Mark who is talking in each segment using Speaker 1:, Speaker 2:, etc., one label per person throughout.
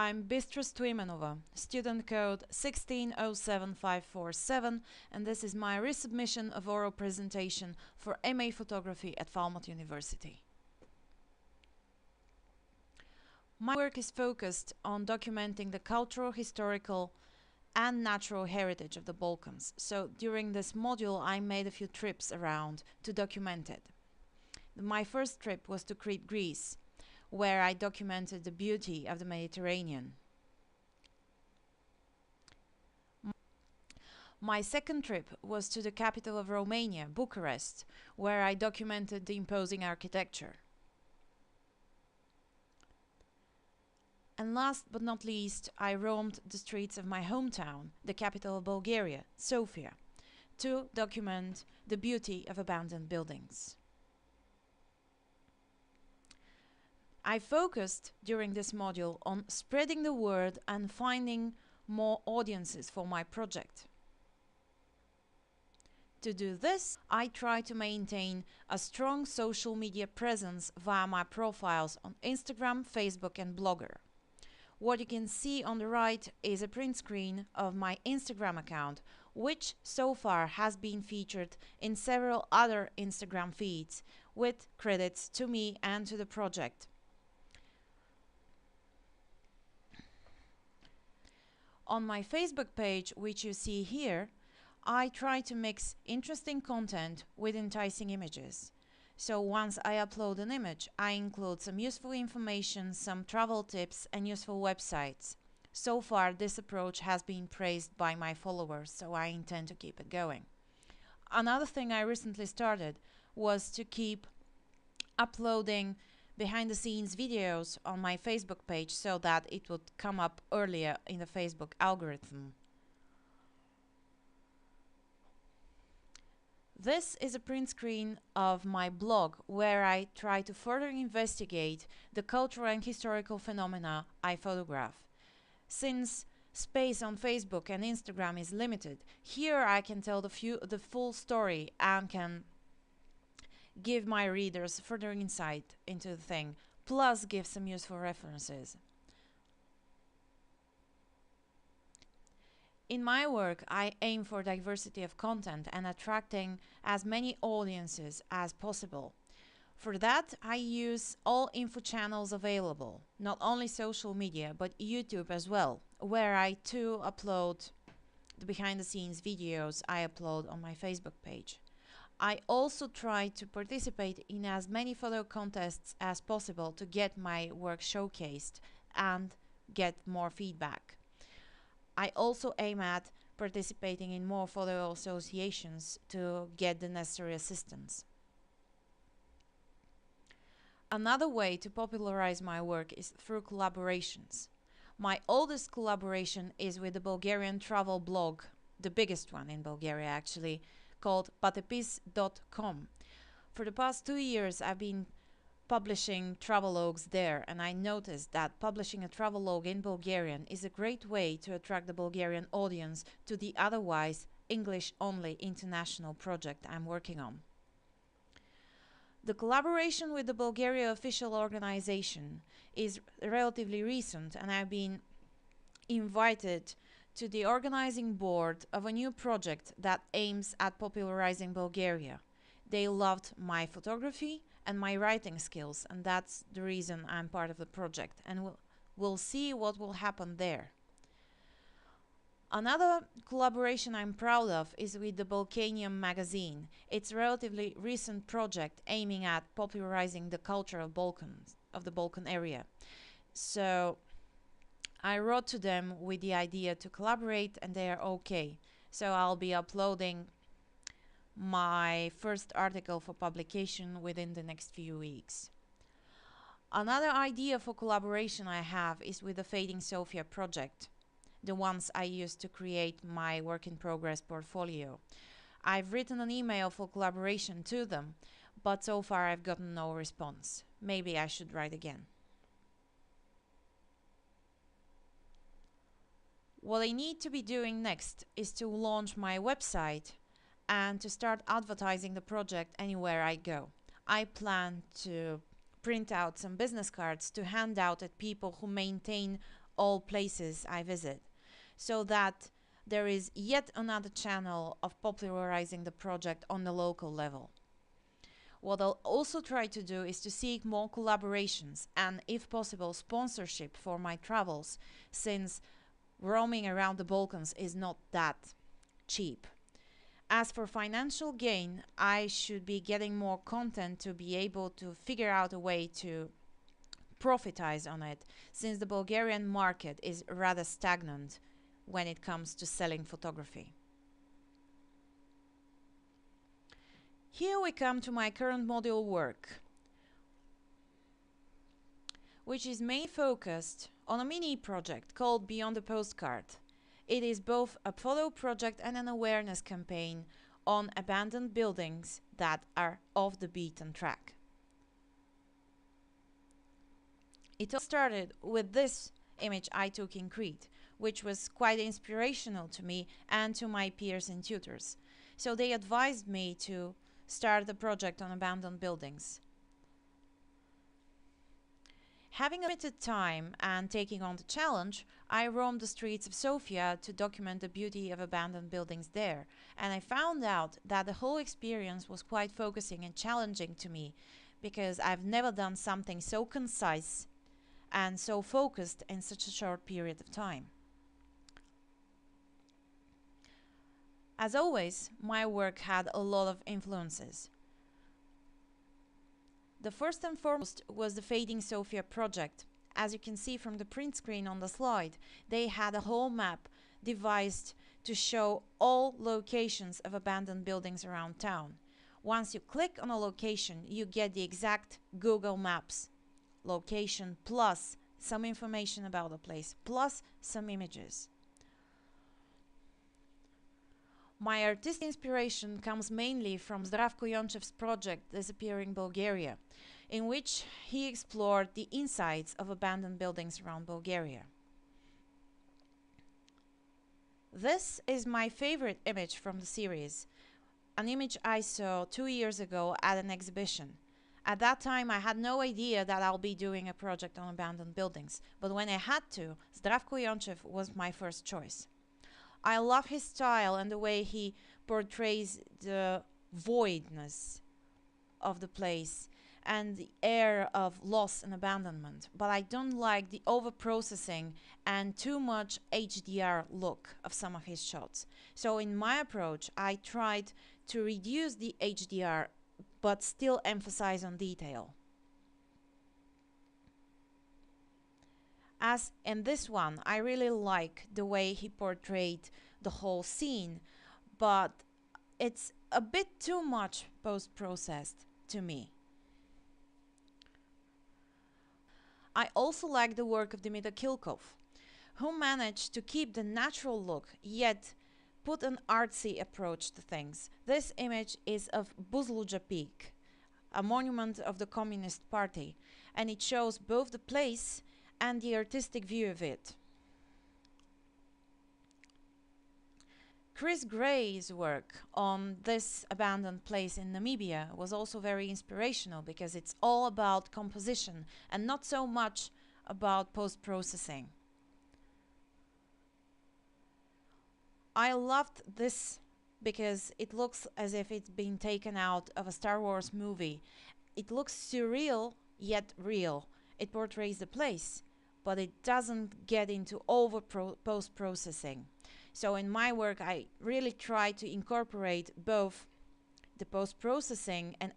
Speaker 1: I'm Bistra Stoimenova, student code 1607547, and this is my resubmission of oral presentation for MA Photography at Falmouth University. My work is focused on documenting the cultural, historical, and natural heritage of the Balkans. So during this module, I made a few trips around to document it. My first trip was to Crete, Greece, where I documented the beauty of the Mediterranean. My second trip was to the capital of Romania, Bucharest, where I documented the imposing architecture. And last but not least, I roamed the streets of my hometown, the capital of Bulgaria, Sofia, to document the beauty of abandoned buildings. I focused during this module on spreading the word and finding more audiences for my project. To do this, I try to maintain a strong social media presence via my profiles on Instagram, Facebook and Blogger. What you can see on the right is a print screen of my Instagram account, which so far has been featured in several other Instagram feeds with credits to me and to the project. On my Facebook page, which you see here, I try to mix interesting content with enticing images. So once I upload an image, I include some useful information, some travel tips and useful websites. So far, this approach has been praised by my followers, so I intend to keep it going. Another thing I recently started was to keep uploading behind-the-scenes videos on my Facebook page so that it would come up earlier in the Facebook algorithm. This is a print screen of my blog where I try to further investigate the cultural and historical phenomena I photograph. Since space on Facebook and Instagram is limited, here I can tell the full story and can give my readers further insight into the thing, plus give some useful references. In my work, I aim for diversity of content and attracting as many audiences as possible. For that, I use all info channels available, not only social media, but YouTube as well, where I too upload the behind-the-scenes videos I upload on my Facebook page. I also try to participate in as many photo contests as possible to get my work showcased and get more feedback. I also aim at participating in more photo associations to get the necessary assistance. Another way to popularize my work is through collaborations. My oldest collaboration is with the Bulgarian travel blog, the biggest one in Bulgaria actually, called popularize.com. For the past 2 years I've been publishing travelogues there, and I noticed that publishing a travelogue in Bulgarian is a great way to attract the Bulgarian audience to the otherwise English-only international project I'm working on. The collaboration with the Bulgaria official organization is relatively recent, and I've been invited to the organizing board of a new project that aims at popularizing Bulgaria. They loved my photography and my writing skills, and that's the reason I'm part of the project, and we'll see what will happen there. Another collaboration I'm proud of is with the Balkanium magazine. It's a relatively recent project aiming at popularizing the culture of the Balkan area. So I wrote to them with the idea to collaborate, and they are okay. So I'll be uploading my first article for publication within the next few weeks. Another idea for collaboration I have is with the Fading Sofia project, the ones I used to create my work in progress portfolio. I've written an email for collaboration to them, but so far I've gotten no response. Maybe I should write again. What I need to be doing next is to launch my website and to start advertising the project anywhere I go. I plan to print out some business cards to hand out at people who maintain all places I visit, so that there is yet another channel of popularizing the project on the local level. What I'll also try to do is to seek more collaborations and, if possible, sponsorship for my travels, since roaming around the Balkans is not that cheap. As for financial gain, I should be getting more content to be able to figure out a way to profitize on it, since the Bulgarian market is rather stagnant when it comes to selling photography. Here we come to my current module work, which is mainly focused on a mini project called Beyond the Postcard. It is both a photo project and an awareness campaign on abandoned buildings that are off the beaten track. It all started with this image I took in Crete, which was quite inspirational to me and to my peers and tutors. So they advised me to start a project on abandoned buildings. Having limited time and taking on the challenge, I roamed the streets of Sofia to document the beauty of abandoned buildings there, and I found out that the whole experience was quite focusing and challenging to me, because I've never done something so concise and so focused in such a short period of time. As always, my work had a lot of influences. The first and foremost was the Fading Sofia project. As you can see from the print screen on the slide, they had a whole map devised to show all locations of abandoned buildings around town. Once you click on a location, you get the exact Google Maps location plus some information about the place, plus some images. My artistic inspiration comes mainly from Zdravko Jonchev's project Disappearing Bulgaria, in which he explored the insides of abandoned buildings around Bulgaria. This is my favorite image from the series, an image I saw 2 years ago at an exhibition. At that time I had no idea that I'll be doing a project on abandoned buildings, but when I had to, Zdravko Jonchev was my first choice. I love his style and the way he portrays the voidness of the place and the air of loss and abandonment, but I don't like the over-processing and too much HDR look of some of his shots. So in my approach, I tried to reduce the HDR but still emphasize on detail. As in this one, I really like the way he portrayed the whole scene, but it's a bit too much post-processed to me. I also like the work of Dimitar Kilkov, who managed to keep the natural look yet put an artsy approach to things. This image is of Buzluja Peak, a monument of the Communist Party, and it shows both the place and the artistic view of it. Chris Gray's work on this abandoned place in Namibia was also very inspirational, because it's all about composition and not so much about post-processing. I loved this because it looks as if it's been taken out of a Star Wars movie. It looks surreal yet real. It portrays the place, but it doesn't get into over post-processing. So in my work, I really try to incorporate both the post-processing and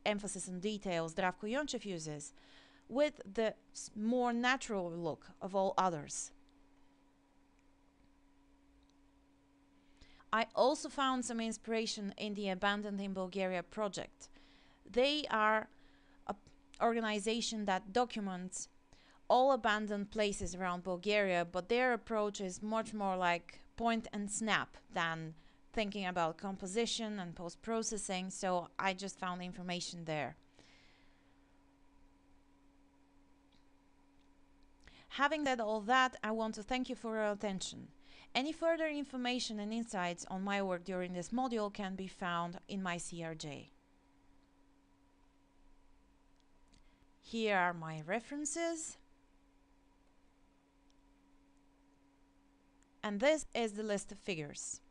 Speaker 1: emphasis on details Zdravko Jonchev uses with the more natural look of all others. I also found some inspiration in the Abandoned in Bulgaria project. They are an organization that documents all abandoned places around Bulgaria, but their approach is much more like point and snap than thinking about composition and post-processing, so I just found information there. Having said all that, I want to thank you for your attention. Any further information and insights on my work during this module can be found in my CRJ. Here are my references. And this is the list of figures.